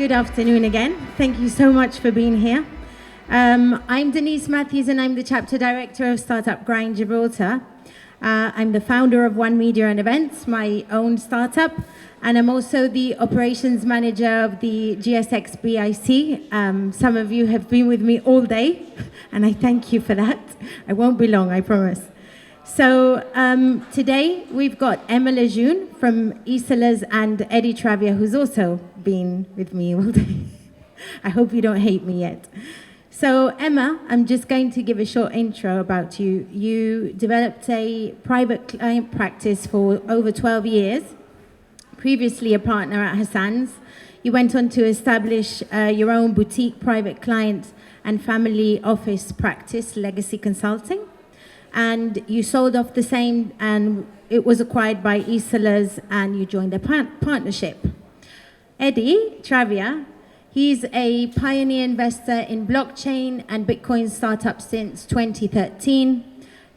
Good afternoon again. Thank you so much for being here. I'm Denise Matthews and I'm the Chapter Director of Startup Grind Gibraltar. I'm the founder of One Media and Events, my own startup, and I'm also the Operations Manager of the GSX BIC. Some of you have been with me all day, and I thank you for that. I won't be long, I promise. So today we've got Emma Lejeune from ISOLAS and Eddy Travia, who's also been with me all day. I hope you don't hate me yet. So Emma, I'm just going to give a short intro about you. You developed a private client practice for over 12 years, previously a partner at Hassan's. You went on to establish your own boutique private client and family office practice, Legacy Consulting. And you sold off the same, and it was acquired by ISOLAS, and you joined the partnership. Eddy Travia, he's a pioneer investor in blockchain and Bitcoin startups since 2013,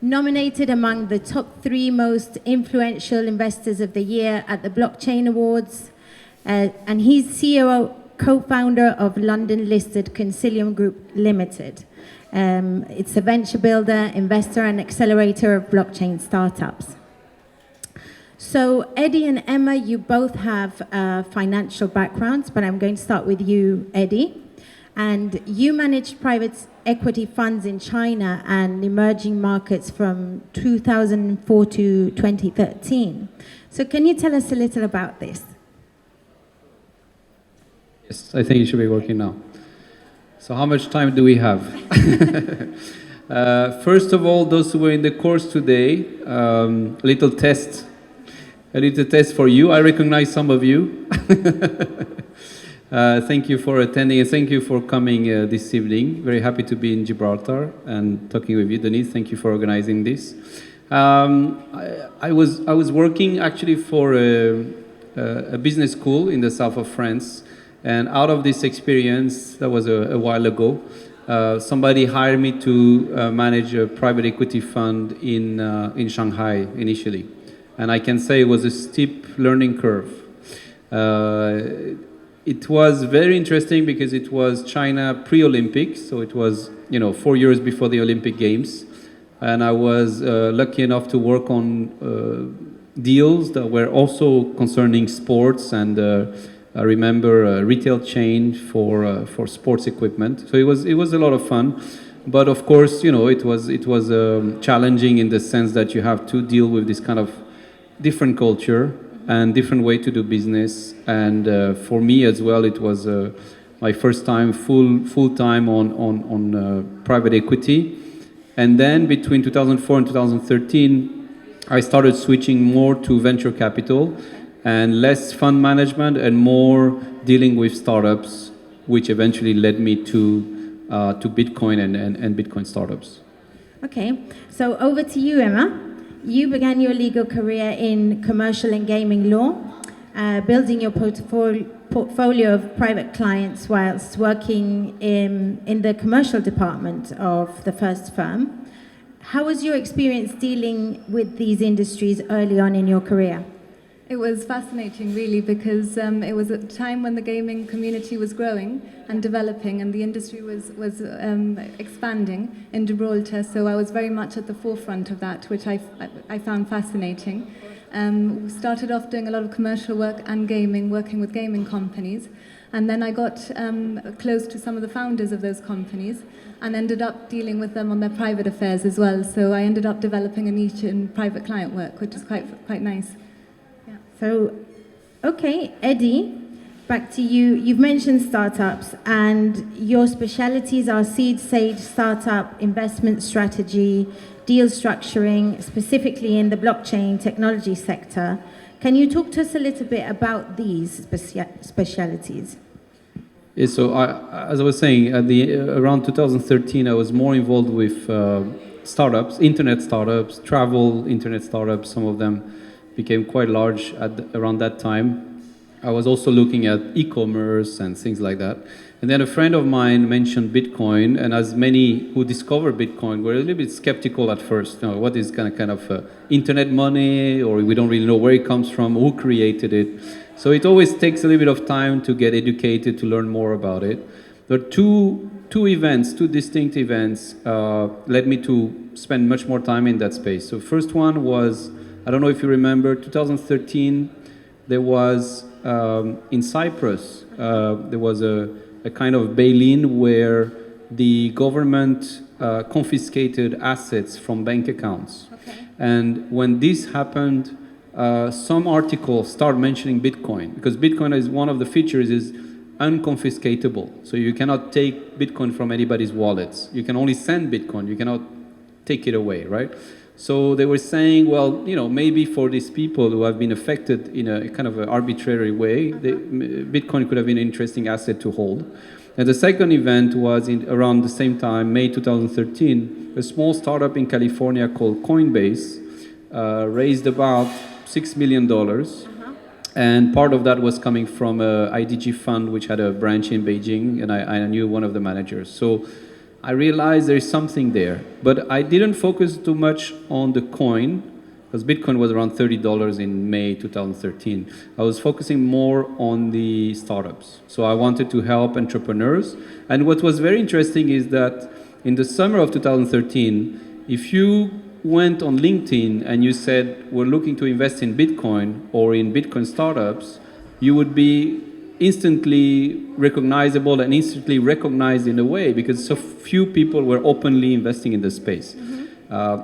nominated among the top 3 most influential investors of the year at the Blockchain Awards, and he's CEO, co-founder of London-listed Concilium Group Limited. It's a venture builder, investor, and accelerator of blockchain startups. So Eddy and Emma, you both have financial backgrounds, but I'm going to start with you, Eddy. And you managed private equity funds in China and emerging markets from 2004 to 2013. So can you tell us a little about this? Yes, I think it should be working now. So how much time do we have? First of all, those who were in the course today, a little test for you. I recognize some of you. Thank you for attending and thank you for coming this evening. Very happy to be in Gibraltar and talking with you, Denise. Thank you for organizing this. I was working actually for a business school in the south of France. And out of this experience, that was a while ago, somebody hired me to manage a private equity fund in Shanghai initially. And I can say it was a steep learning curve. It was very interesting because it was China pre-Olympics, so it was 4 years before the Olympic Games. And I was lucky enough to work on deals that were also concerning sports and I remember a retail chain for sports equipment. So it was a lot of fun, but of course, it was challenging in the sense that you have to deal with this kind of different culture and different way to do business. And for me as well, it was my first time full time on private equity. And then between 2004 and 2013, I started switching more to venture capital and less fund management and more dealing with startups, which eventually led me to Bitcoin and Bitcoin startups. Okay, so over to you, Emma. You began your legal career in commercial and gaming law, building your portfolio of private clients whilst working in the commercial department of the first firm. How was your experience dealing with these industries early on in your career? It was fascinating, really, because it was at a time when the gaming community was growing and developing, and the industry was expanding in Gibraltar. So I was very much at the forefront of that, which I found fascinating. We started off doing a lot of commercial work and gaming, working with gaming companies, and then I got close to some of the founders of those companies, and ended up dealing with them on their private affairs as well. So I ended up developing a niche in private client work, which is quite nice. So, okay, Eddy, back to you. You've mentioned startups, and your specialities are seed stage startup, investment strategy, deal structuring, specifically in the blockchain technology sector. Can you talk to us a little bit about these specialities? Yeah, so as I was saying, around 2013, I was more involved with startups, internet startups, travel internet startups. Some of them became quite large around that time. I was also looking at e-commerce and things like that. And then a friend of mine mentioned Bitcoin, and as many who discovered Bitcoin were a little bit skeptical at first. What is kind of internet money, or we don't really know where it comes from, who created it. So it always takes a little bit of time to get educated, to learn more about it. There are two distinct events led me to spend much more time in that space. So first one was, I don't know if you remember, 2013, there was in Cyprus, there was a kind of bail-in where the government confiscated assets from bank accounts. Okay. And when this happened, some articles start mentioning Bitcoin, because Bitcoin is one of the features is unconfiscatable. So you cannot take Bitcoin from anybody's wallets. You can only send Bitcoin. You cannot take it away, right? So they were saying, well, you know, maybe for these people who have been affected in a kind of an arbitrary way, Bitcoin could have been an interesting asset to hold. And the second event was around the same time, May 2013, a small startup in California called Coinbase raised about $6 million. And part of that was coming from a IDG fund, which had a branch in Beijing, and I knew one of the managers. So I realized there's something there. But I didn't focus too much on the coin, because Bitcoin was around $30 in May 2013. I was focusing more on the startups. So I wanted to help entrepreneurs. And what was very interesting is that in the summer of 2013, if you went on LinkedIn and you said, we're looking to invest in Bitcoin or in Bitcoin startups, you would be instantly recognizable and instantly recognized in a way because so few people were openly investing in the space.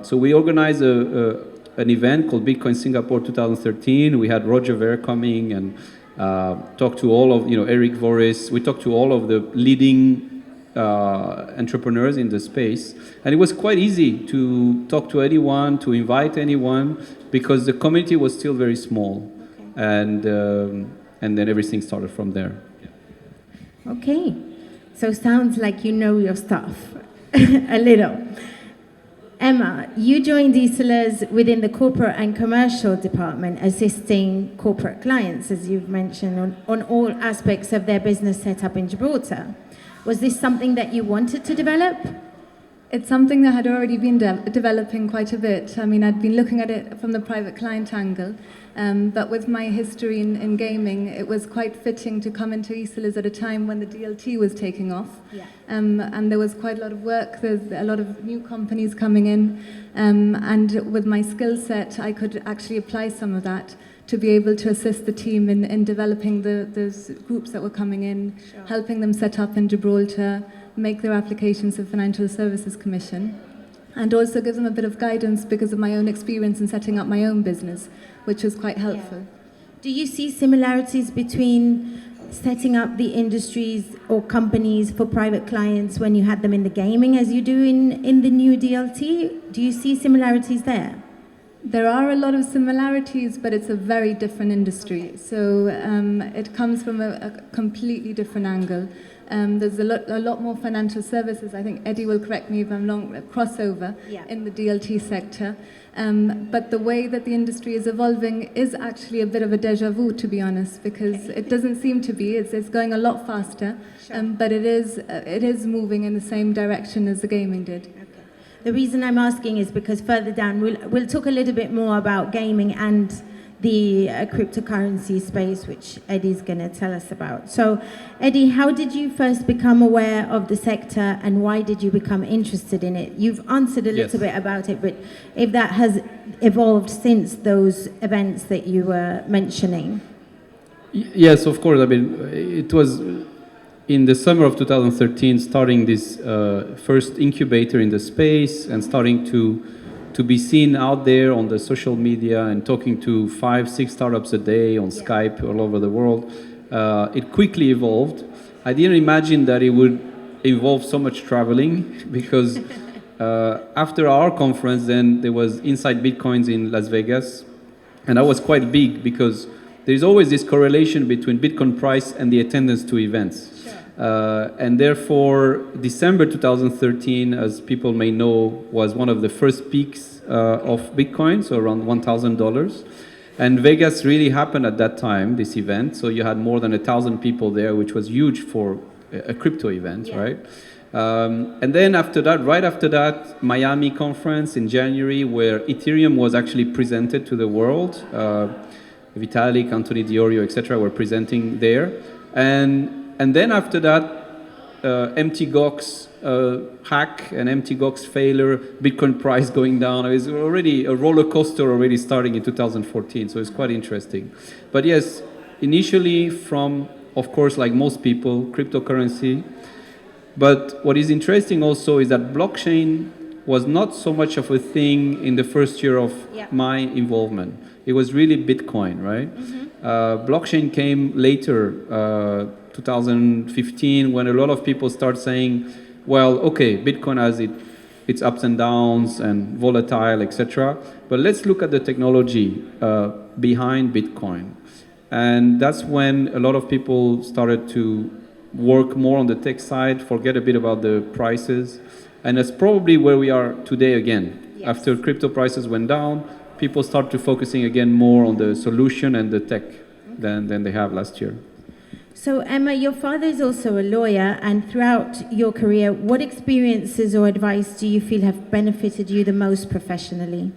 So we organized an event called Bitcoin Singapore 2013. We had Roger Ver coming and talked to all of, Eric Voris. We talked to all of the leading entrepreneurs in the space, and it was quite easy to talk to anyone, to invite anyone, because the community was still very small. Okay. And then everything started from there. Okay, so sounds like you know your stuff a little. Emma, you joined ISOLAS within the corporate and commercial department, assisting corporate clients, as you've mentioned, on all aspects of their business setup in Gibraltar. Was this something that you wanted to develop? It's something that had already been developing quite a bit. I mean, I'd been looking at it from the private client angle, but with my history in gaming, it was quite fitting to come into ISOLAS at a time when the DLT was taking off. Yeah. And there was quite a lot of work, there's a lot of new companies coming in, and with my skill set, I could actually apply some of that to be able to assist the team in developing those groups that were coming in, sure, helping them set up in Gibraltar, make their applications to the Financial Services Commission, and also give them a bit of guidance because of my own experience in setting up my own business, which was quite helpful. Yeah. Do you see similarities between setting up the industries or companies for private clients when you had them in the gaming as you do in the new DLT? Do you see similarities there? There are a lot of similarities, but it's a very different industry. So it comes from a completely different angle. There's a lot more financial services. I think Eddy will correct me if I'm wrong, crossover in the DLT sector. But the way that the industry is evolving is actually a bit of a déjà vu, to be honest, because it doesn't seem to be. It's going a lot faster, sure, but it is moving in the same direction as the gaming did. Okay. The reason I'm asking is because further down we'll talk a little bit more about gaming and the cryptocurrency space, which Eddy's going to tell us about. So, Eddy, how did you first become aware of the sector and why did you become interested in it? You've answered a little bit about it, but if that has evolved since those events that you were mentioning. Yes, of course. I mean, it was in the summer of 2013 starting this first incubator in the space and starting to be seen out there on the social media and talking to 5-6 startups a day on Skype all over the world. It quickly evolved. I didn't imagine that it would involve so much traveling because after our conference then there was Inside Bitcoins in Las Vegas, and that was quite big because there's always this correlation between Bitcoin price and the attendance to events. And therefore, December 2013, as people may know, was one of the first peaks of Bitcoin, so around $1,000. And Vegas really happened at that time, this event. So you had more than 1,000 people there, which was huge for a crypto event, right? And then right after that, Miami conference in January, where Ethereum was actually presented to the world. Vitalik, Anthony Diorio, etc. were presenting there. And then after that, MTGOX hack and MTGOX failure, Bitcoin price going down. It was already a roller coaster already starting in 2014, so it's quite interesting. But yes, initially from, of course, like most people, cryptocurrency. But what is interesting also is that blockchain was not so much of a thing in the first year of my involvement. It was really Bitcoin, right? Blockchain came later, 2015, when a lot of people start saying, well, okay, Bitcoin has its ups and downs and volatile, etc. But let's look at the technology behind Bitcoin. And that's when a lot of people started to work more on the tech side, forget a bit about the prices. And that's probably where we are today again. Yes. After crypto prices went down, people start to focusing again more on the solution and the tech than they have last year. So Emma, your father is also a lawyer, and throughout your career, what experiences or advice do you feel have benefited you the most professionally?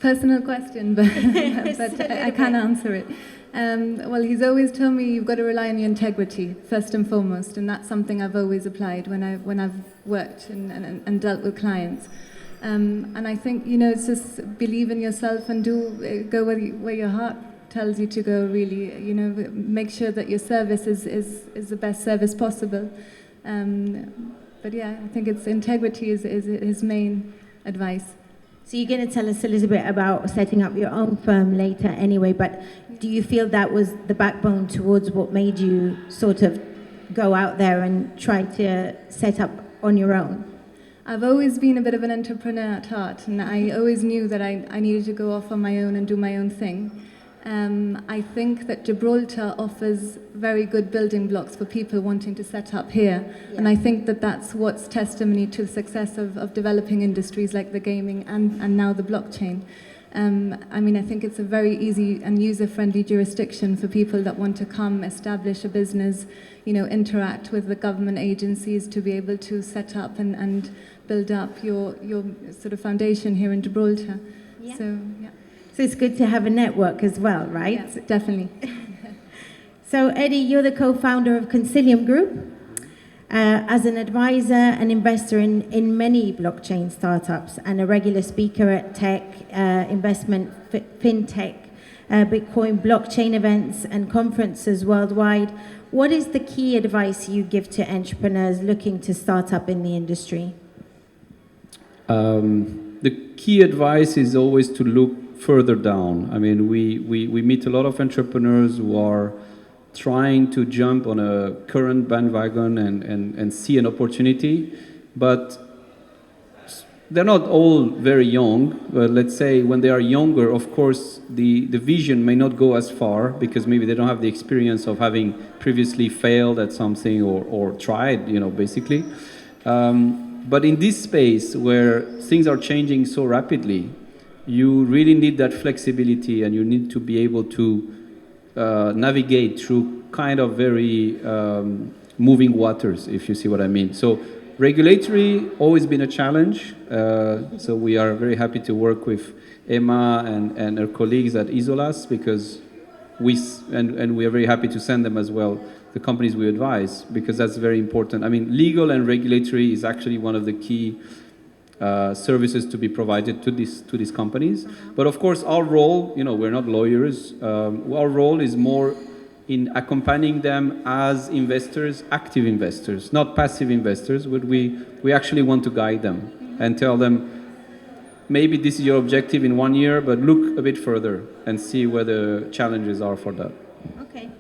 Personal question, but I can answer it. Well, he's always told me you've got to rely on your integrity first and foremost, and that's something I've always applied when I've worked and dealt with clients. And I think, you know, it's just believe in yourself and go where your heart tells you to go, really. You know, make sure that your service is the best service possible. But yeah, I think it's integrity is his main advice. So you're going to tell us a little bit about setting up your own firm later anyway, but do you feel that was the backbone towards what made you sort of go out there and try to set up on your own? I've always been a bit of an entrepreneur at heart, and I always knew that I needed to go off on my own and do my own thing. I think that Gibraltar offers very good building blocks for people wanting to set up here. Yeah. And I think that that's what's testimony to the success of developing industries like the gaming and now the blockchain. I mean, I think it's a very easy and user-friendly jurisdiction for people that want to come, establish a business, you know, interact with the government agencies to be able to set up and build up your sort of foundation here in Gibraltar. Yeah. So it's good to have a network as well, right? Yes, definitely. So Eddy, you're the co-founder of Concilium Group. As an advisor and investor in many blockchain startups and a regular speaker at tech, investment, FinTech, Bitcoin blockchain events and conferences worldwide, what is the key advice you give to entrepreneurs looking to start up in the industry? The key advice is always to look further down. I mean, we meet a lot of entrepreneurs who are trying to jump on a current bandwagon and see an opportunity, but they're not all very young. But let's say when they are younger, of course, the vision may not go as far because maybe they don't have the experience of having previously failed at something or tried, you know, basically. But in this space where things are changing so rapidly, you really need that flexibility, and you need to be able to navigate through kind of very moving waters, if you see what I mean. So regulatory always been a challenge. So we are very happy to work with Emma and her colleagues at ISOLAS, because we are very happy to send them as well the companies we advise, because that's very important. I mean, legal and regulatory is actually one of the key services to be provided to these companies. But of course, our role, you know, we're not lawyers. Our role is more in accompanying them as investors, active investors, not passive investors. But we actually want to guide them and tell them, maybe this is your objective in 1 year, but look a bit further and see where the challenges are for that. Okay,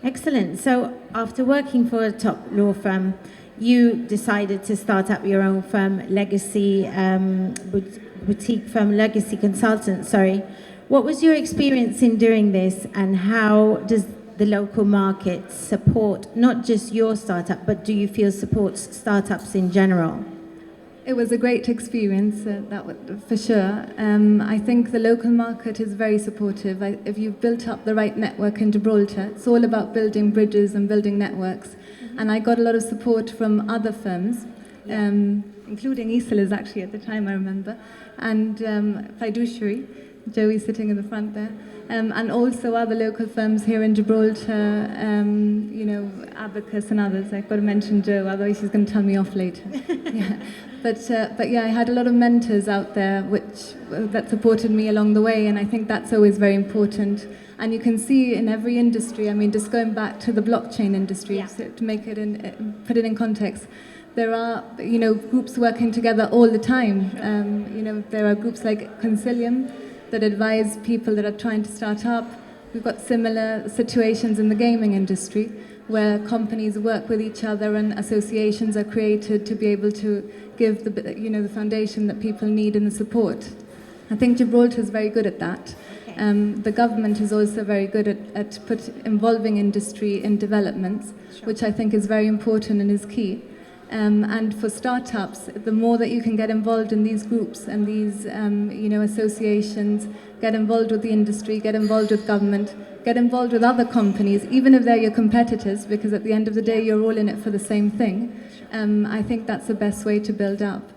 excellent. So after working for a top law firm, you decided to start up your own firm, boutique firm, Legacy Consultants, sorry. What was your experience in doing this, and how does the local market support not just your startup, but do you feel supports startups in general? It was a great experience, for sure. I think the local market is very supportive. If you've built up the right network in Gibraltar, it's all about building bridges and building networks. And I got a lot of support from other firms, including ISOLAS actually at the time, I remember, and Fiduciary. Joey sitting in the front there. And also other local firms here in Gibraltar, Abacus and others. I've got to mention Joe, otherwise she's going to tell me off later. Yeah. But yeah, I had a lot of mentors out there that supported me along the way, and I think that's always very important. And you can see in every industry, just going back to the blockchain industry, so to make it put it in context, there are groups working together all the time. There are groups like Concilium that advise people that are trying to start up. We've got similar situations in the gaming industry where companies work with each other and associations are created to be able to give the foundation that people need and the support. I think Gibraltar is very good at that. The government is also very good at involving industry in developments, which I think is very important and is key. And for startups, the more that you can get involved in these groups and these associations, get involved with the industry, get involved with government, get involved with other companies, even if they're your competitors, because at the end of the day, you're all in it for the same thing. I think that's the best way to build up.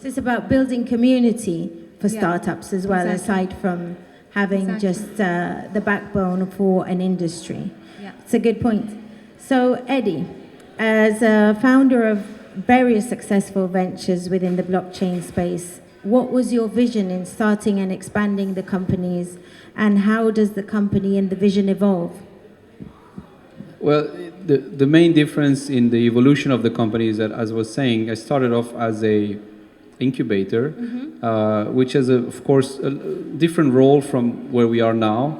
So it's about building community for startups as well, aside from having just the backbone for an industry. Yeah. It's a good point. So Eddy, as a founder of various successful ventures within the blockchain space, what was your vision in starting and expanding the companies, and how does the company and the vision evolve? Well, the main difference in the evolution of the company is that, as I was saying, I started off as a incubator, which has, of course, a different role from where we are now.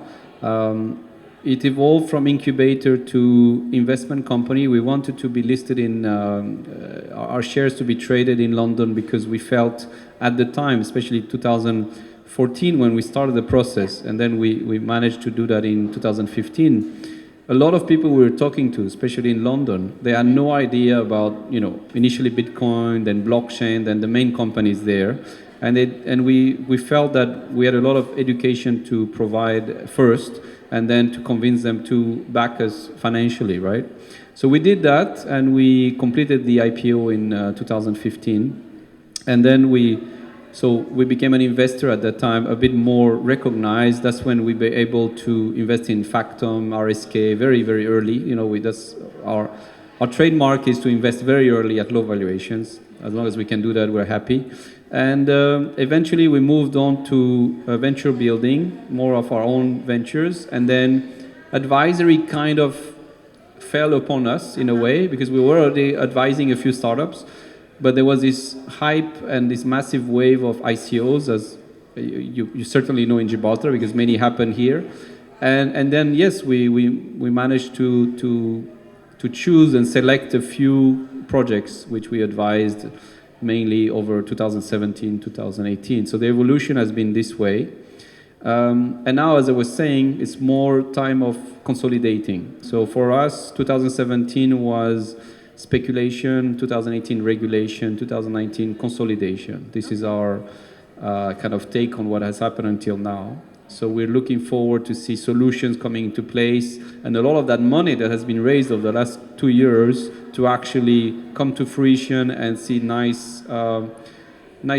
It evolved from incubator to investment company. We wanted to be listed in our shares to be traded in London because we felt at the time, especially 2014 when we started the process, and then we managed to do that in 2015. A lot of people we were talking to, especially in London, they had no idea about, initially Bitcoin, then blockchain, then the main companies there. And we felt that we had a lot of education to provide first, and then to convince them to back us financially, right? So we did that, and we completed the IPO in 2015. And then we became an investor at that time, a bit more recognized. That's when we were able to invest in Factom, RSK, very, very early. That's our trademark is to invest very early at low valuations. As long as we can do that, we're happy. And eventually we moved on to venture building, more of our own ventures. And then advisory kind of fell upon us in a way, because we were already advising a few startups. But there was this hype and this massive wave of ICOs, as you certainly know in Gibraltar, because many happen here. And then, yes, we managed to choose and select a few projects which we advised mainly over 2017, 2018. So the evolution has been this way. And now, as I was saying, it's more time of consolidating. So for us, 2017 was speculation, 2018 regulation, 2019 consolidation. This is our kind of take on what has happened until now. So we're looking forward to see solutions coming into place, and a lot of that money that has been raised over the last 2 years to actually come to fruition and see nice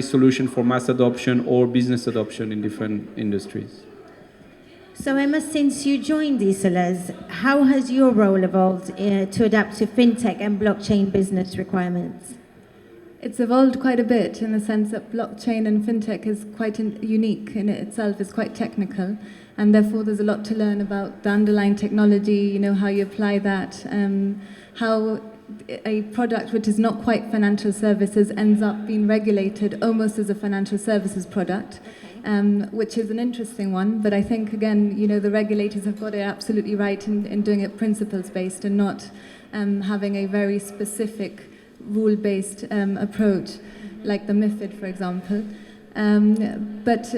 solution for mass adoption or business adoption in different industries. So Emma, since you joined ISOLAS, how has your role evolved to adapt to fintech and blockchain business requirements? It's evolved quite a bit in the sense that blockchain and fintech is quite unique in itself, is quite technical, and therefore there's a lot to learn about the underlying technology, how you apply that, how a product which is not quite financial services ends up being regulated almost as a financial services product. Which is an interesting one, but I think, again, the regulators have got it absolutely right in doing it principles-based and not having a very specific rule-based approach, like the MiFID, for example. But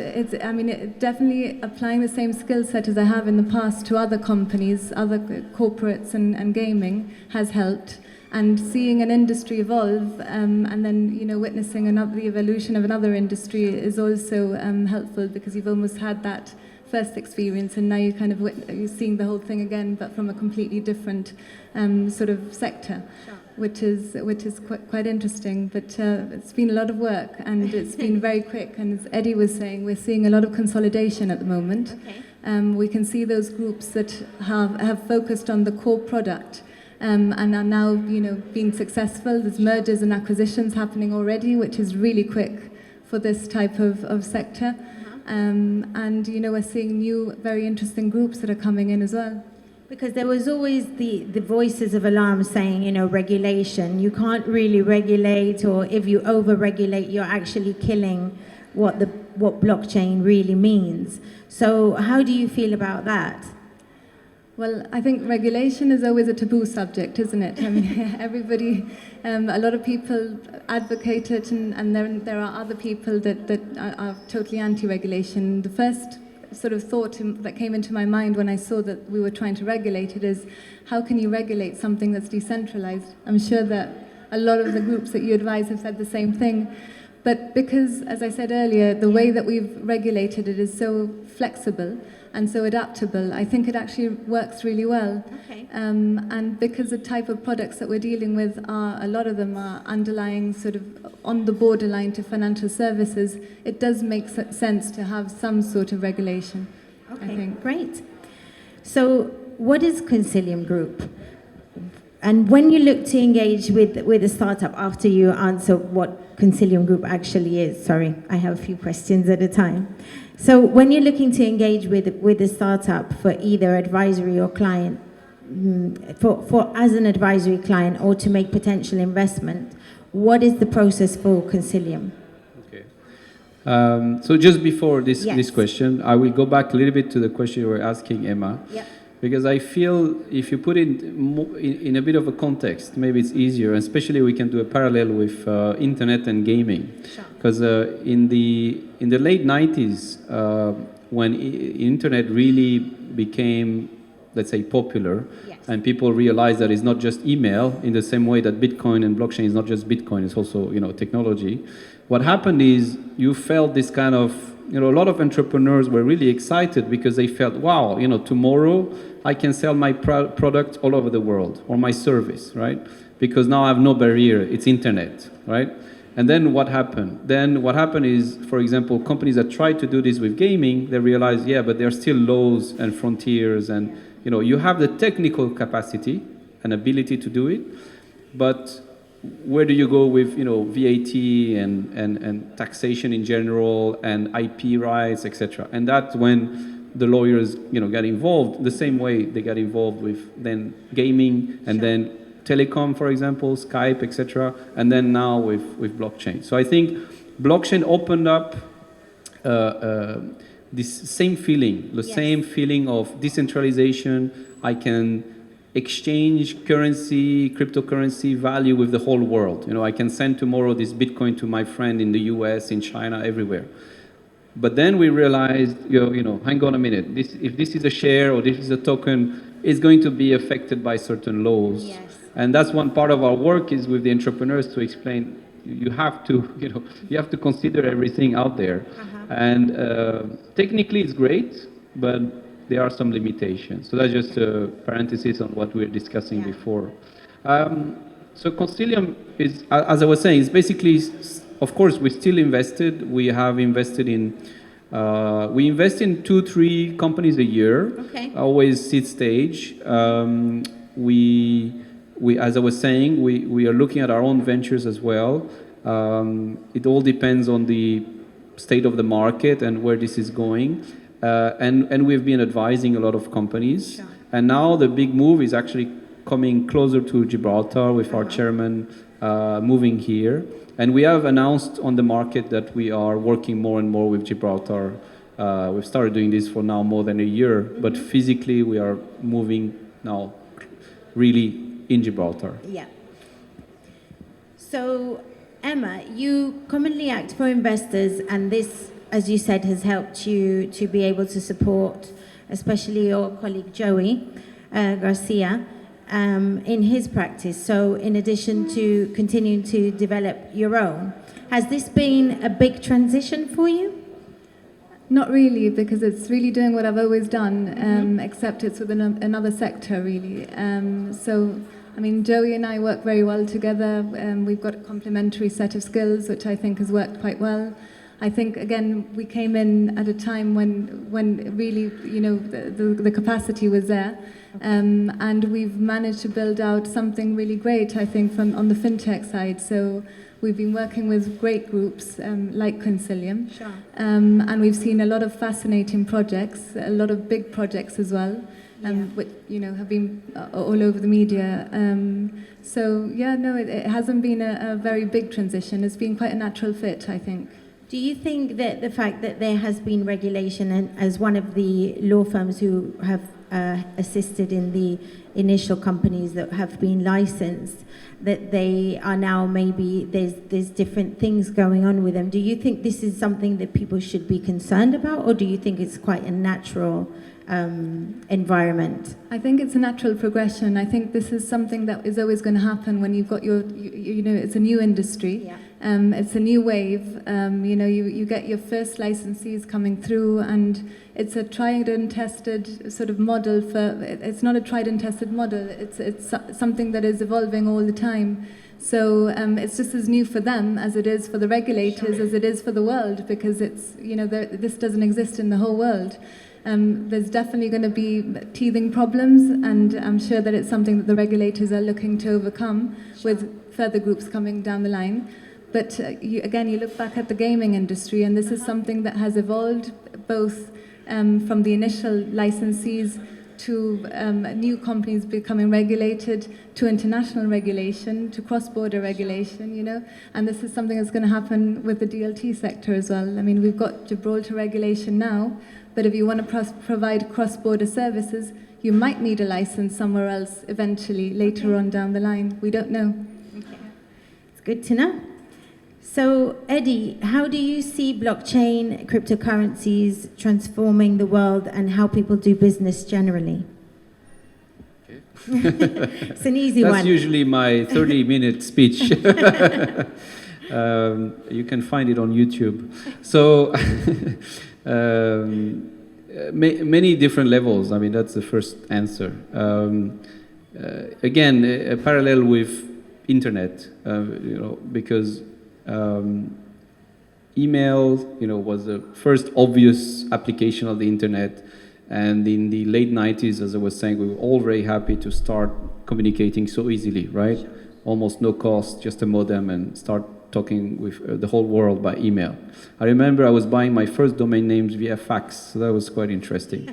definitely applying the same skill set as I have in the past to other companies, other corporates and gaming has helped. And seeing an industry evolve and then witnessing the evolution of another industry is also helpful, because you've almost had that first experience and now you're seeing the whole thing again, but from a completely different sort of sector. Sure. which is quite interesting. But it's been a lot of work, and it's been very quick. And as Eddie was saying, we're seeing a lot of consolidation at the moment. Okay. We can see those groups that have focused on the core product and are now, being successful. There's mergers and acquisitions happening already, which is really quick for this type of sector. And we're seeing new, very interesting groups that are coming in as well. Because there was always the voices of alarm saying, regulation. You can't really regulate, or if you over-regulate, you're actually killing what blockchain really means. So how do you feel about that? Well, I think regulation is always a taboo subject, isn't it? I mean, everybody, a lot of people advocate it, and then there are other people that are totally anti-regulation. The first sort of thought that came into my mind when I saw that we were trying to regulate it is, how can you regulate something that's decentralized? I'm sure that a lot of the groups that you advise have said the same thing. But because, as I said earlier, the way that we've regulated it is so flexible and so adaptable, I think it actually works really well. Okay. And because the type of products that we're dealing with a lot of them are underlying, sort of on the borderline to financial services, it does make sense to have some sort of regulation. Okay, I think. Great. So what is Concilium Group? And when you look to engage with a startup, after you answer what Concilium Group actually is, sorry, I have a few questions at a time. So when you're looking to engage with a startup for either advisory or client, for as an advisory client or to make potential investment, what is the process for Concilium? Okay. So just before this Yes. this question, I will go back a little bit to the question you were asking, Emma. Yep. Because I feel if you put it in a bit of a context, maybe it's easier. Especially we can do a parallel with internet and gaming. Sure. Because in the late 90s, when internet really became, let's say, popular, Yes. and people realized that it's not just email, in the same way that Bitcoin and blockchain is not just Bitcoin, it's also technology. What happened is you felt this kind of, a lot of entrepreneurs were really excited because they felt, wow, tomorrow I can sell my product all over the world, or my service, right? Because now I have no barrier, it's internet, right? And then what happened? Then what happened is, for example, companies that tried to do this with gaming, they realized, yeah, but there are still laws and frontiers, and you have the technical capacity and ability to do it, but where do you go with VAT and taxation in general and IP rights, etc. And that's when the lawyers got involved, the same way they got involved with then gaming and then telecom, for example, Skype, etc. And then now with blockchain. So I think blockchain opened up this same feeling, the Yes. same feeling of decentralization. I can exchange currency, cryptocurrency value with the whole world. I can send tomorrow this Bitcoin to my friend in the US, in China, everywhere. But then we realized, hang on a minute, if this is a share or this is a token, it's going to be affected by certain laws. Yes. And that's one part of our work is with the entrepreneurs to explain, you have to consider everything out there. And technically it's great, but there are some limitations. So that's just a parenthesis on what we were discussing before. So Concilium is, as I was saying, is basically, of course, we still invested. We have invested in, we invest in 2-3 companies a year. Okay. Always seed stage. We, as I was saying, we are looking at our own ventures as well. It all depends on the state of the market and where this is going. And we've been advising a lot of companies. Sure. And now the big move is actually coming closer to Gibraltar with our chairman moving here. And we have announced on the market that we are working more and more with Gibraltar. We've started doing this for now more than a year, but physically we are moving now really in Gibraltar. Yeah. So, Emma, you commonly act for investors, and this, as you said, has helped you to be able to support, especially your colleague Joey Garcia, in his practice. So in addition to continuing to develop your own, has this been a big transition for you? Not really, because it's really doing what I've always done, except it's within another sector, really. So I mean, Joey and I work very well together. We've got a complementary set of skills, which I think has worked quite well. I think, again, we came in at a time when really, you know, the capacity was there. And we've managed to build out something really great, I think, on the FinTech side. So we've been working with great groups like Concilium. Sure. And we've seen a lot of fascinating projects, a lot of big projects as well. Which, you know, have been all over the media. So yeah, no, it hasn't been a very big transition. It's been quite a natural fit, I think. Do you think that the fact that there has been regulation, and as one of the law firms who have assisted in the initial companies that have been licensed, that they are now maybe there's different things going on with them? Do you think this is something that people should be concerned about, or do you think it's quite a natural environment? I think it's a natural progression. I think this is something that is always going to happen when you've got you know, it's a new industry. Yeah. It's a new wave. You know, you get your first licensees coming through, and it's a tried and tested sort of model it's not a tried and tested model. It's something that is evolving all the time. So it's just as new for them as it is for the regulators, as it is for the world, because it's, you know, this doesn't exist in the whole world. There's definitely going to be teething problems, and I'm sure that it's something that the regulators are looking to overcome with further groups coming down the line. But again, you look back at the gaming industry, and this is something that has evolved both from the initial licensees to new companies becoming regulated, to international regulation, to cross-border regulation, you know, and this is something that's going to happen with the DLT sector as well. I mean, we've got Gibraltar regulation now, but if you want to provide cross-border services, you might need a license somewhere else eventually, later on down the line. We don't know. Okay. It's good to know. So, Eddy, how do you see blockchain, cryptocurrencies transforming the world and how people do business generally? Okay. It's an easy one. That's usually my 30-minute speech. You can find it on YouTube. So, many different levels. I mean, that's the first answer. Again, a parallel with internet, you know, because email, you know, was the first obvious application of the internet, and in the late 90s, as I was saying, we were all very happy to start communicating so easily, right? Sure. Almost no cost, just a modem, and start talking with the whole world by email. I remember I was buying my first domain names via fax, so that was quite interesting.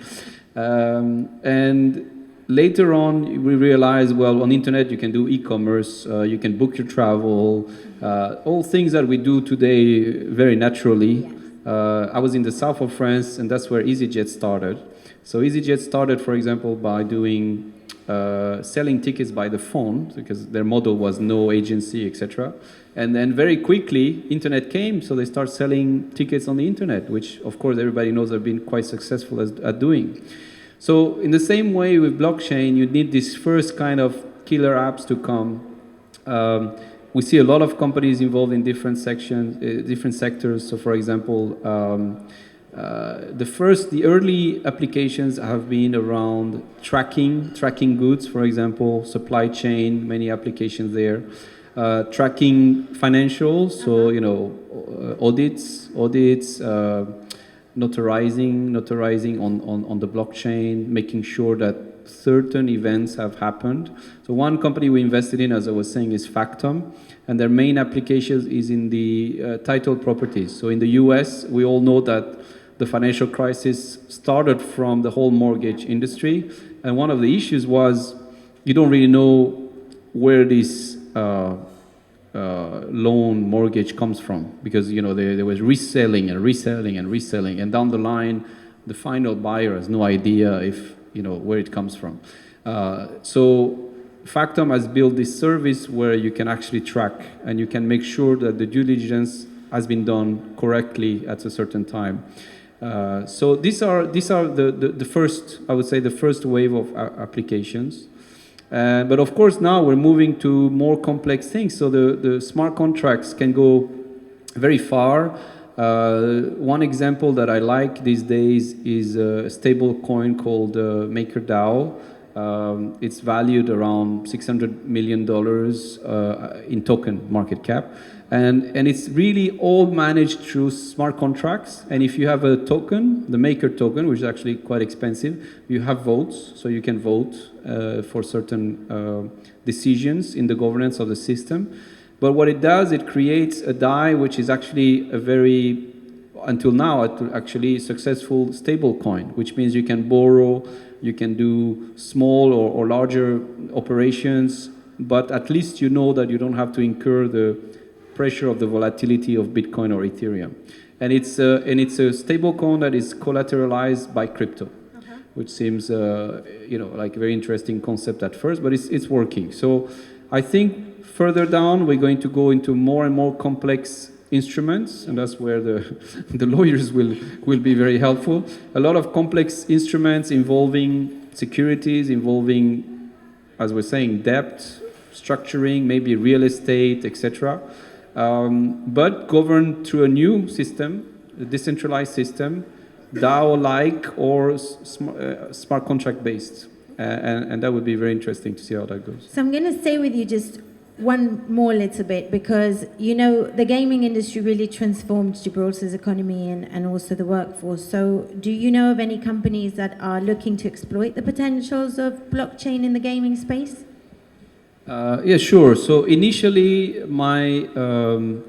And later on, we realized, well, on internet you can do e-commerce, you can book your travel, all things that we do today very naturally. Yes. I was in the south of France, and that's where EasyJet started. So EasyJet started, for example, by doing selling tickets by the phone, because their model was no agency, etc. And then very quickly, internet came, so they start selling tickets on the internet, which, of course, everybody knows they've been quite successful at doing. So in the same way with blockchain, you need this first kind of killer apps to come. We see a lot of companies involved in different sections, different sectors. So for example, the early applications have been around tracking goods, for example, supply chain, many applications there. Tracking financials, so, you know, audits, notarizing on the blockchain, making sure that certain events have happened. So one company we invested in, as I was saying, is Factom, and their main application is in the title properties. So in the US, we all know that the financial crisis started from the whole mortgage industry, and one of the issues was you don't really know where this loan mortgage comes from, because, you know, there was reselling, and down the line the final buyer has no idea if, you know, where it comes from. So Factom has built this service where you can actually track, and you can make sure that the due diligence has been done correctly at a certain time. So these are the first, I would say, the first wave of applications. But of course now we're moving to more complex things. So the smart contracts can go very far. One example that I like these days is a stable coin called MakerDAO. It's valued around $600 million in token market cap. And it's really all managed through smart contracts. And if you have a token, the maker token, which is actually quite expensive, you have votes. So you can vote for certain decisions in the governance of the system. But what it does, it creates a DAI, which is actually a very, until now, actually successful stable coin, which means you can borrow, you can do small or larger operations, but at least you know that you don't have to incur the pressure of the volatility of Bitcoin or Ethereum. And it's a stable coin that is collateralized by crypto, which seems like a very interesting concept at first, but it's working. So I think further down we're going to go into more and more complex instruments, and that's where the lawyers will be very helpful. A lot of complex instruments involving securities, involving, as we're saying, debt, structuring, maybe real estate, etc. But governed through a new system, a decentralized system, DAO-like or smart contract-based. And that would be very interesting to see how that goes. So I'm going to stay with you just one more little bit, because the gaming industry really transformed Gibraltar's economy and also the workforce. So do you know of any companies that are looking to exploit the potentials of blockchain in the gaming space? Yeah, sure. So initially my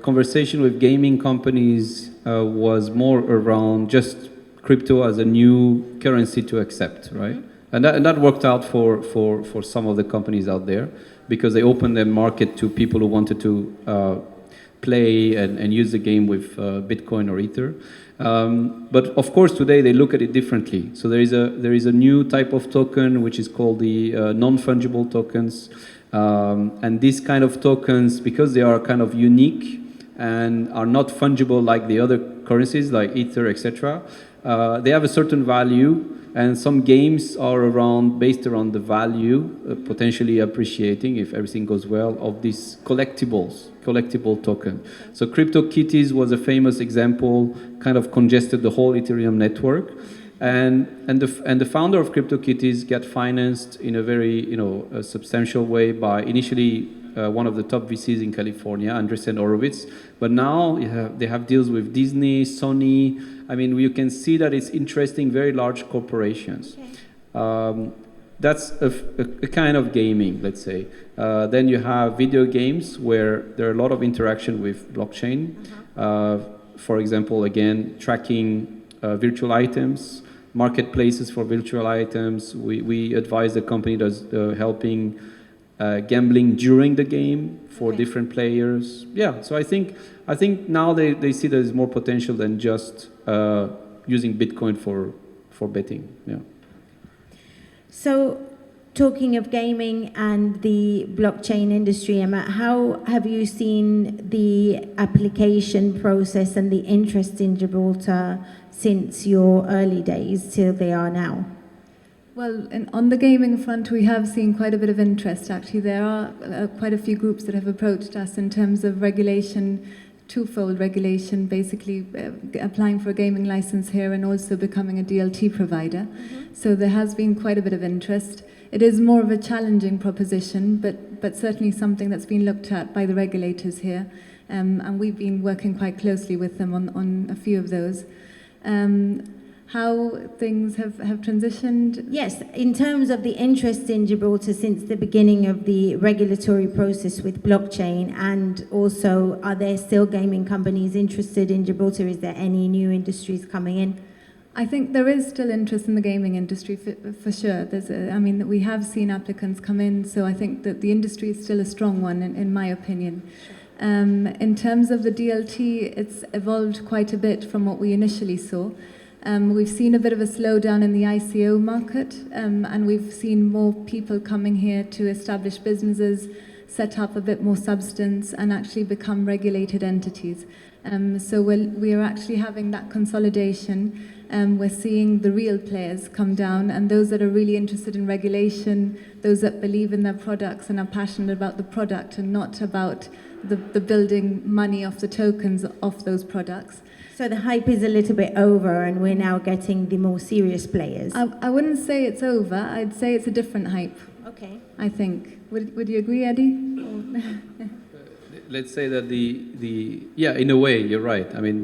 conversation with gaming companies was more around just crypto as a new currency to accept, right? Mm-hmm. And that worked out for some of the companies out there, because they opened their market to people who wanted to play and use the game with Bitcoin or Ether. But of course today they look at it differently. So there is a new type of token which is called the non-fungible tokens. And these kind of tokens, because they are kind of unique and are not fungible like the other currencies like Ether, etc., they have a certain value. And some games are based around the value, potentially appreciating, if everything goes well, of these collectible token. So CryptoKitties was a famous example, kind of congested the whole Ethereum network. And the founder of CryptoKitties got financed in a very a substantial way by initially one of the top VCs in California, Andreessen Horowitz. But now they have deals with Disney, Sony. I mean, you can see that it's interesting, very large corporations. Okay. That's a kind of gaming, let's say. Then you have video games where there are a lot of interaction with blockchain. For example, again, tracking virtual items, marketplaces for virtual items. We advise the company that's helping gambling during the game for different players. Yeah, so I think now they see there's more potential than just using Bitcoin for betting. Yeah. So, talking of gaming and the blockchain industry, Emma, how have you seen the application process and the interest in Gibraltar since your early days till they are now? Well, on the gaming front, we have seen quite a bit of interest. Actually, there are quite a few groups that have approached us in terms of regulation, twofold regulation, basically applying for a gaming license here and also becoming a DLT provider. Mm-hmm. So there has been quite a bit of interest. It is more of a challenging proposition, but certainly something that's been looked at by the regulators here. And we've been working quite closely with them on a few of those. How things have transitioned? Yes, in terms of the interest in Gibraltar since the beginning of the regulatory process with blockchain, and also are there still gaming companies interested in Gibraltar? Is there any new industries coming in? I think there is still interest in the gaming industry for sure. We have seen applicants come in, so I think that the industry is still a strong one in my opinion. Sure. In terms of the DLT, it's evolved quite a bit from what we initially saw. We've seen a bit of a slowdown in the ICO market, and we've seen more people coming here to establish businesses, set up a bit more substance, and actually become regulated entities. So we are actually having that consolidation. We're seeing the real players come down, and those that are really interested in regulation, those that believe in their products and are passionate about the product and not about the building money off the tokens of those products. So the hype is a little bit over and we're now getting the more serious players. I wouldn't say it's over. I'd say it's a different hype. Okay. I think. Would you agree, Eddie? Let's say that yeah, in a way, you're right. I mean,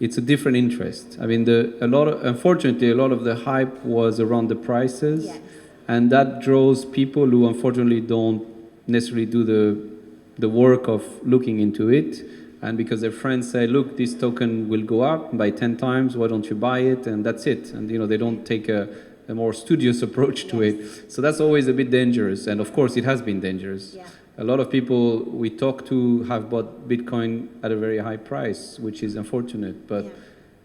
it's a different interest. I mean, unfortunately, a lot of the hype was around the prices, yes. And that draws people who unfortunately don't necessarily do the work of looking into it. And because their friends say, look, this token will go up by 10 times, why don't you buy it? And that's it. And they don't take a more studious approach to it. So that's always a bit dangerous. And of course, it has been dangerous. Yeah. A lot of people we talk to have bought Bitcoin at a very high price, which is unfortunate. But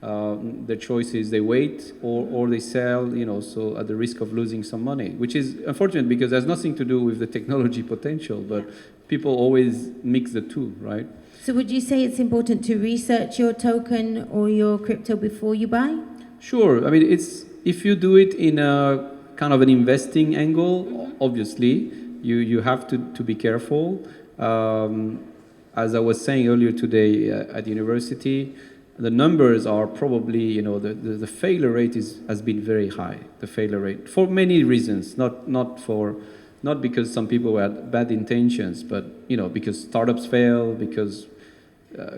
the choice is they wait or they sell, so at the risk of losing some money, which is unfortunate because there's nothing to do with the technology potential. But people always mix the two, right? So would you say it's important to research your token or your crypto before you buy? Sure. I mean, if you do it in a kind of an investing angle, obviously, you have to be careful. As I was saying earlier today at university, the numbers are probably, the failure rate has been very high, the failure rate, for many reasons, not because some people had bad intentions, but, because startups fail, because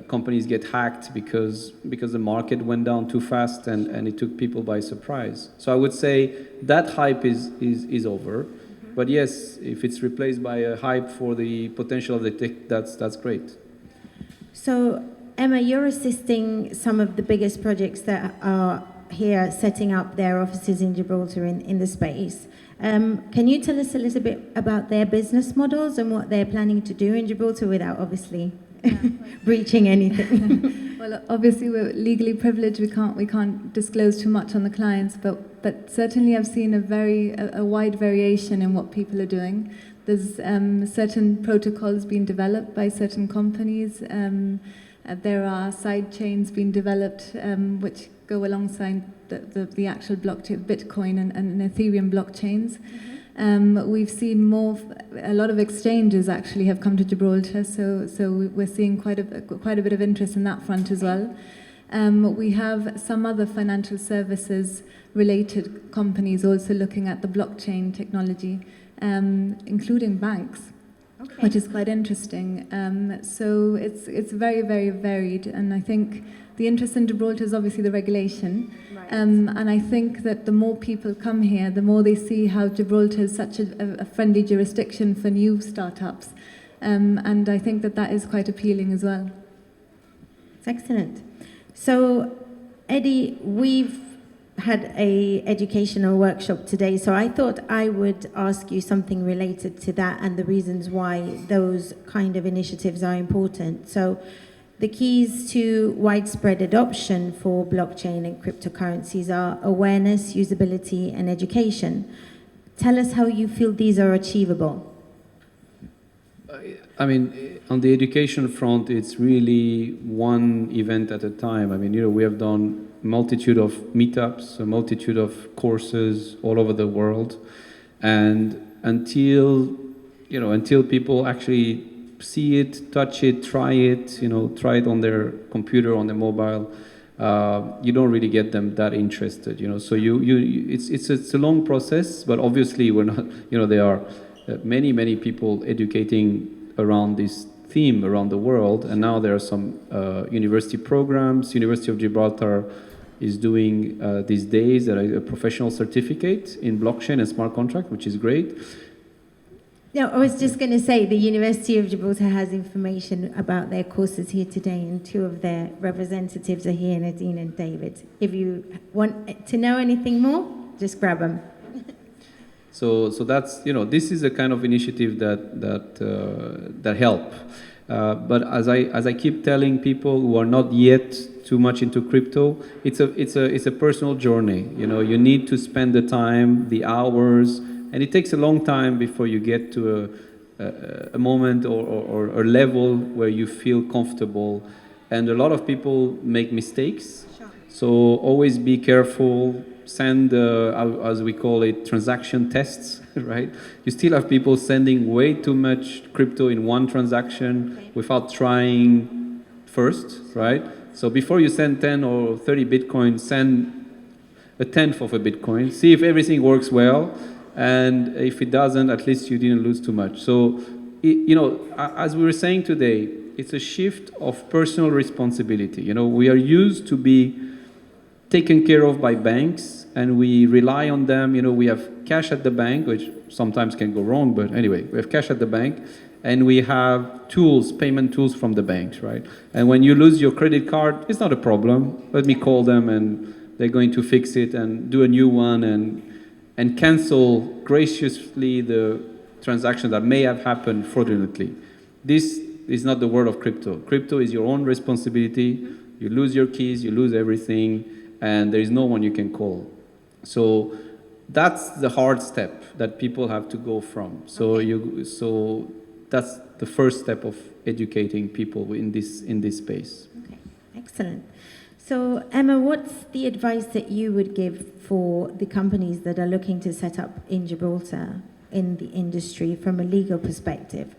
companies get hacked because the market went down too fast and it took people by surprise. So I would say that hype is over. Mm-hmm. But yes, if it's replaced by a hype for the potential of the tech, that's great. So Emma, you're assisting some of the biggest projects that are here setting up their offices in Gibraltar in the space. Can you tell us a little bit about their business models and what they're planning to do in Gibraltar without obviously breaching anything? Well, obviously we're legally privileged. We can't disclose too much on the clients, but certainly I've seen a wide variation in what people are doing. There's certain protocols being developed by certain companies. There are side chains being developed which go alongside the actual blockchain, Bitcoin and Ethereum blockchains. Mm-hmm. We've seen a lot of exchanges actually have come to Gibraltar, so we're seeing quite a bit of interest in that front as well. We have some other financial services related companies also looking at the blockchain technology, including banks. Okay. Which is quite interesting. So it's very, very varied, and I think the interest in Gibraltar is obviously the regulation. Right. And I think that the more people come here, the more they see how Gibraltar is such a friendly jurisdiction for new startups. And I think that is quite appealing as well. It's excellent. So, Eddie, we've had a educational workshop today, so I thought I would ask you something related to that and the reasons why those kind of initiatives are important. So the keys to widespread adoption for blockchain and cryptocurrencies are awareness, usability, and education. Tell us how you feel these are achievable. I mean, on the education front, it's really one event at a time. I mean, we have done multitude of meetups, a multitude of courses all over the world, and until people actually see it, touch it, try it on their computer, on their mobile, you don't really get them that interested. So it's a long process, but obviously we're not. There are many people educating around this theme around the world, and now there are some university programs. University of Gibraltar is doing these days a professional certificate in blockchain and smart contract, which is great. No, I was just going to say the University of Gibraltar has information about their courses here today, and two of their representatives are here, Nadine and David. If you want to know anything more, just grab them. So that's this is a kind of initiative that help. But as I keep telling people who are not yet too much into crypto, it's a personal journey. You need to spend the time, the hours, and it takes a long time before you get to a moment or a level where you feel comfortable and a lot of people make mistakes. So always be careful. Send, as we call it, transaction tests, right? You still have people sending way too much crypto in one transaction without trying first, right? So before you send 10 or 30 Bitcoin, send a tenth of a Bitcoin. See if everything works well, and if it doesn't, at least you didn't lose too much. So, you know, as we were saying today, it's a shift of personal responsibility. You know, we are used to be taken care of by banks, and we rely on them. You know, we have cash at the bank, which sometimes can go wrong, but anyway, we have cash at the bank, and we have tools, payment tools from the banks, right? And when you lose your credit card, it's not a problem. Let me call them, and they're going to fix it and do a new one, and cancel graciously the transaction that may have happened fraudulently. This is not the world of crypto. Crypto is your own responsibility. You lose your keys, you lose everything, and there is no one you can call. So that's the hard step that people have to go from. So so that's the first step of educating people in this space. Okay, excellent. So Emma, what's the advice that you would give for the companies that are looking to set up in Gibraltar in the industry from a legal perspective?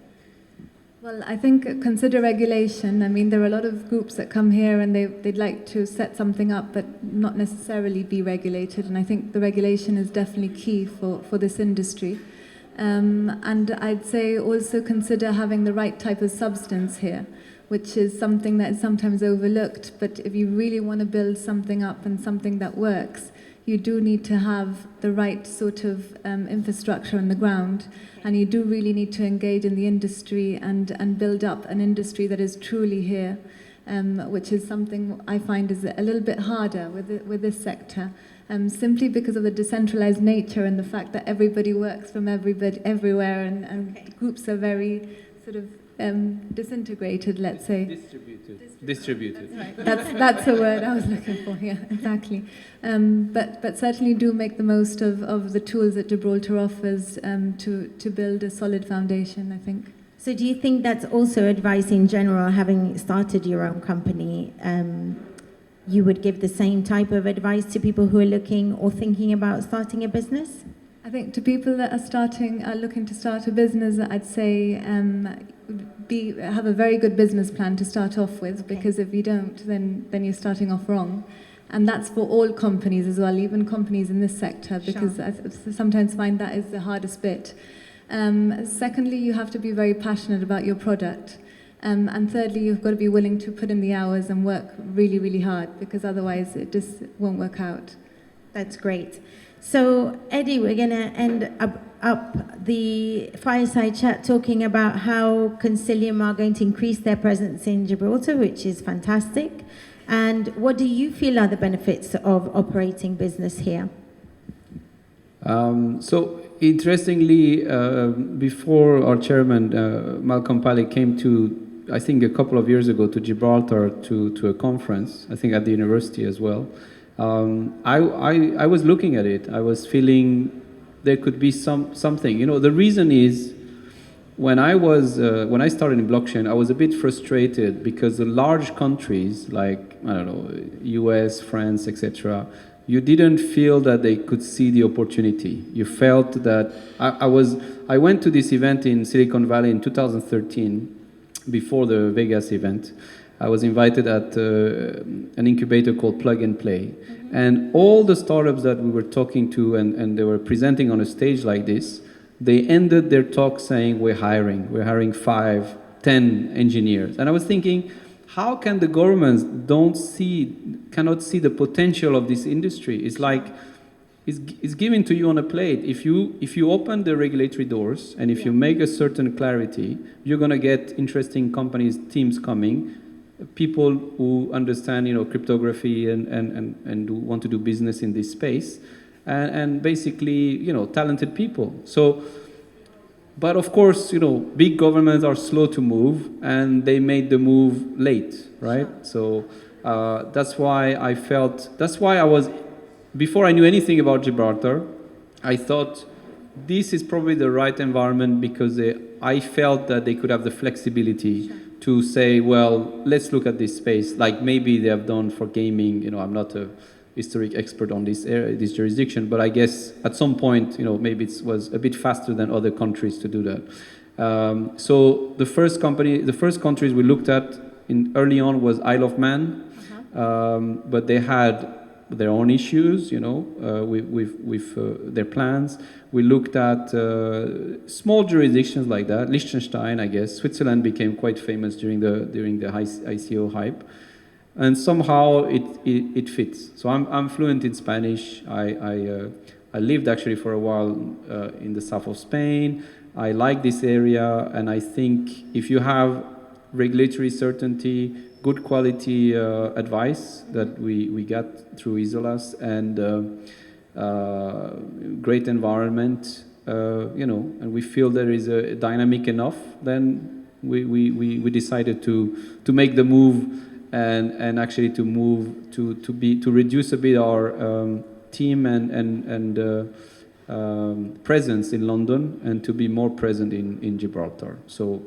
Well, I think consider regulation. I mean, there are a lot of groups that come here and they'd like to set something up but not necessarily be regulated. And I think the regulation is definitely key for this industry. And I'd say also consider having the right type of substance here, which is something that is sometimes overlooked. But if you really want to build something up and something that works, you do need to have the right sort of infrastructure on the ground, and you do really need to engage in the industry and build up an industry that is truly here, which is something I find is a little bit harder with this sector, simply because of the decentralized nature and the fact that everybody works from everywhere, and groups are very sort of disintegrated, let's say. Distributed. That's right. That's a word I was looking for. Yeah, exactly. But certainly do make the most of the tools that Gibraltar offers to build a solid foundation, I think. So do you think that's also advice in general, having started your own company? You would give the same type of advice to people who are looking or thinking about starting a business? I think to people that are looking to start a business, I'd say have a very good business plan to start off with, because if you don't, then you're starting off wrong. And that's for all companies as well, even companies in this sector, because I sometimes find that is the hardest bit. Secondly, you have to be very passionate about your product. And thirdly, you've got to be willing to put in the hours and work really, really hard, because otherwise it just won't work out. That's great. So, Eddy, we're going to end up the Fireside chat talking about how Concilium are going to increase their presence in Gibraltar, which is fantastic. And what do you feel are the benefits of operating business here? So, interestingly, before our chairman, Malcolm Pally, came to, I think a couple of years ago, to Gibraltar to a conference, I think at the university as well, I was looking at it. I was feeling there could be something. You know, the reason is when I started in blockchain, I was a bit frustrated because the large countries like, I don't know, US, France, etc., you didn't feel that they could see the opportunity. You felt that I went to this event in Silicon Valley in 2013 before the Vegas event. I was invited at an incubator called Plug and Play. Mm-hmm. And all the startups that we were talking to and they were presenting on a stage like this, they ended their talk saying, we're hiring 5, 10 engineers. And I was thinking, how can the governments cannot see the potential of this industry? It's like, it's given to you on a plate. If you open the regulatory doors and if you make a certain clarity, you're going to get interesting companies, teams coming, people who understand, you know, cryptography and who want to do business in this space, and basically, you know, talented people. So, but of course, you know, big governments are slow to move, and they made the move late, right? So that's why I was, before I knew anything about Gibraltar, I thought this is probably the right environment because I felt that they could have the flexibility to say, well, let's look at this space, like maybe they have done for gaming. You know, I'm not a historic expert on this area, this jurisdiction, but I guess at some point, you know, maybe it was a bit faster than other countries to do that. So the first countries we looked at early on was Isle of Man, but they had their own issues, you know, with their plans. We looked at small jurisdictions like that, Liechtenstein, I guess. Switzerland became quite famous during the ICO hype, and somehow it fits. So I'm fluent in Spanish. I lived actually for a while in the south of Spain. I like this area, and I think if you have regulatory certainty, good quality advice that we got through ISOLAS, and great environment, you know, and we feel there is a dynamic enough, then we decided to make the move and actually to move to reduce a bit our team and presence in London, and to be more present in Gibraltar. So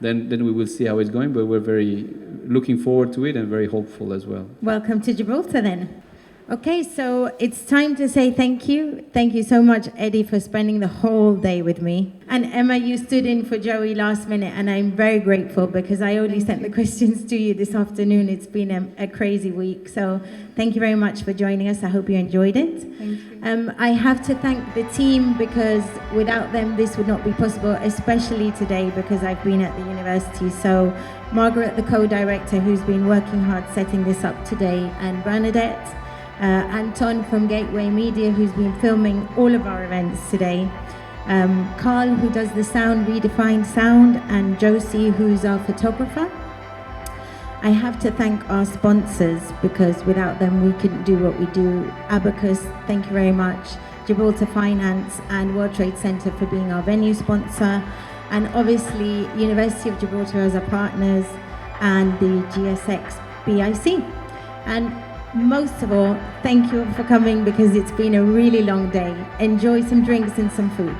then we will see how it's going, but we're very looking forward to it and very hopeful as well. Welcome to Gibraltar then. Okay, so it's time to say thank you. Thank you so much, Eddie, for spending the whole day with me. And Emma, you stood in for Joey last minute, and I'm very grateful because I only sent the questions to you this afternoon. It's been a crazy week. So thank you very much for joining us. I hope you enjoyed it. Thank you. I have to thank the team, because without them this would not be possible, especially today because I've been at the university. So Margaret, the co-director, who's been working hard setting this up today, and Bernadette, Anton from Gateway Media, who's been filming all of our events today, Carl, who does the sound, Redefined Sound, and Josie, who's our photographer. I have to thank our sponsors, because without them we couldn't do what we do. Abacus, thank you very much. Gibraltar Finance and World Trade Center for being our venue sponsor, and obviously University of Gibraltar as our partners, and the GSX BIC. And most of all, thank you for coming, because it's been a really long day. Enjoy some drinks and some food.